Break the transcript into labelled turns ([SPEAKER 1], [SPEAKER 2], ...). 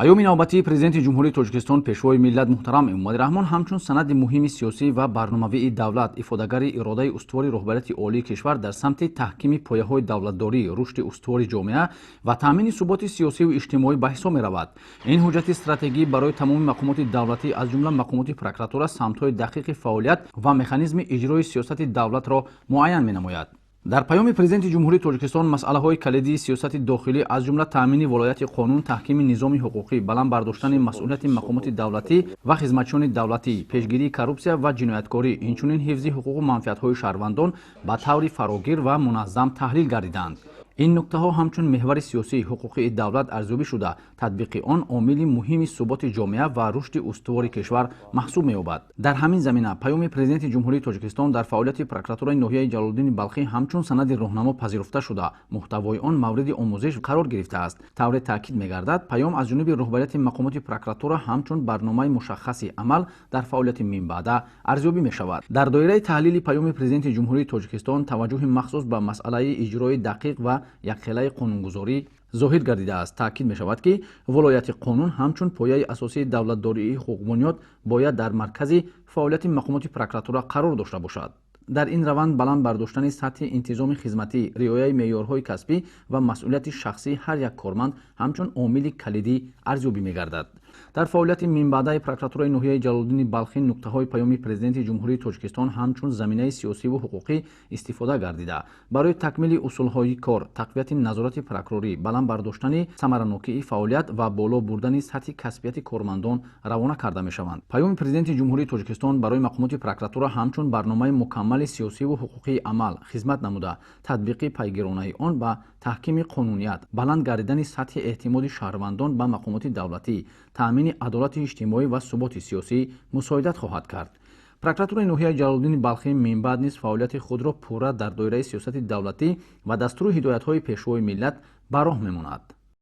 [SPEAKER 1] پیام نوبتی پرزیدنت جمهوری تاجیکستان پیشوای ملت محترم امامادی رحمان همچون سند مهم سیاسی و برنامه‌ای دولت افاده‌گری اراده استواری رهبریت عالی کشور در سمت تحکیم پایه‌های دولتداری، رشد استواری جامعه و تامین ثبات سیاسی و اجتماعی به حساب می‌رود. این حجت استراتژی برای تمام مقامات دولتی از جمله مقامات پروکراتوره سمت‌های دقیق فعالیت و مکانیزم اجرای سیاست دولت را معین می‌نماید. در پیام پرزیدنت جمهوری تاجیکستان مسئله‌های کلیدی سیاست داخلی از جمله تامین ولایت قانون، تحکیم نظام حقوقی، بلند برداشتن مسئولیت مقامات دولتی و خدمتچیان دولتی، پیشگیری کورپسیا و جنایتکاری، اینچنین حفظ حقوق و منفعت‌های شهروندان به طور فراگیر و منظم تحلیل گردیدند. این نکته‌ها همچون محور سیاسی حقوقی دولت ارزیابی شده، تطبیق آن عامل مهم ثبات جامعه و رشد استوار کشور محسوب می‌یابد. در همین زمینه پیام پرزیدنت جمهوری تاجیکستان در فعالیت پروکراتورای ناحیه جلال‌الدین بلخی همچون سند راهنما پذیرفته شده، محتوای آن مورد آموزش قرار گرفته است. طور تاکید می‌گردد پیام از جانب رهبریت مقامات پروکراتوره همچون برنامه مشخصی عمل در فعالیت من بعد ارزیابی می‌شود. در دایره تحلیل پیام پرزیدنت جمهوری تاجیکستان توجه مخصوص به مسئله اجرای دقیق و یکخیله قانونگذاری ظاهر گردیده است. تاکید می شود که ولایت قانون همچون پایه اساسی دولتداری حقوق بنیاد باید در مرکز فعالیت مقامات پروکراتوره قرار داشته باشد. در این روند بلند برداشتن سطح انتظام خدمتی، رعایت معیارهای کسبی و مسئولیت شخصی هر یک کارمند همچون عامل کلیدی ارزیابی می‌گردد. در فعالیت من بعد پروکراتورای ناحیه جلال‌الدین بلخی نکته‌های پیام پرزیدنت جمهوری تاجیکستان همچون زمینه سیاسی و حقوقی استفاده گردیده برای تکمیل اصولهای کار، تقویت نظارت پروکوروری، بلند برداشتن ثمره‌ناکی فعالیت و بالا بردن سطح کسبیت کارمندان روانه کرده می‌شوند. پیام پرزیدنت جمهوری تاجیکستان برای مقامات پروکراتوره همچون برنامه مکمل سیاسی و حقوقی عمل خدمت نموده، تطبیق پیگیرانه آن به تحکیم قانونیت، بلند گردیدن سطح اعتماد شهروندان به مقامات دولتی، تامین عدالت اجتماعی و ثبات سیاسی مساعدت خواهد کرد. پروکراتورای ناحیه جلال‌الدین بلخی من بعد نیز فعالیت خود را پورا در دایره سیاست دولتی و دستور هدایت‌های پیشوای ملت به راه می‌ماند.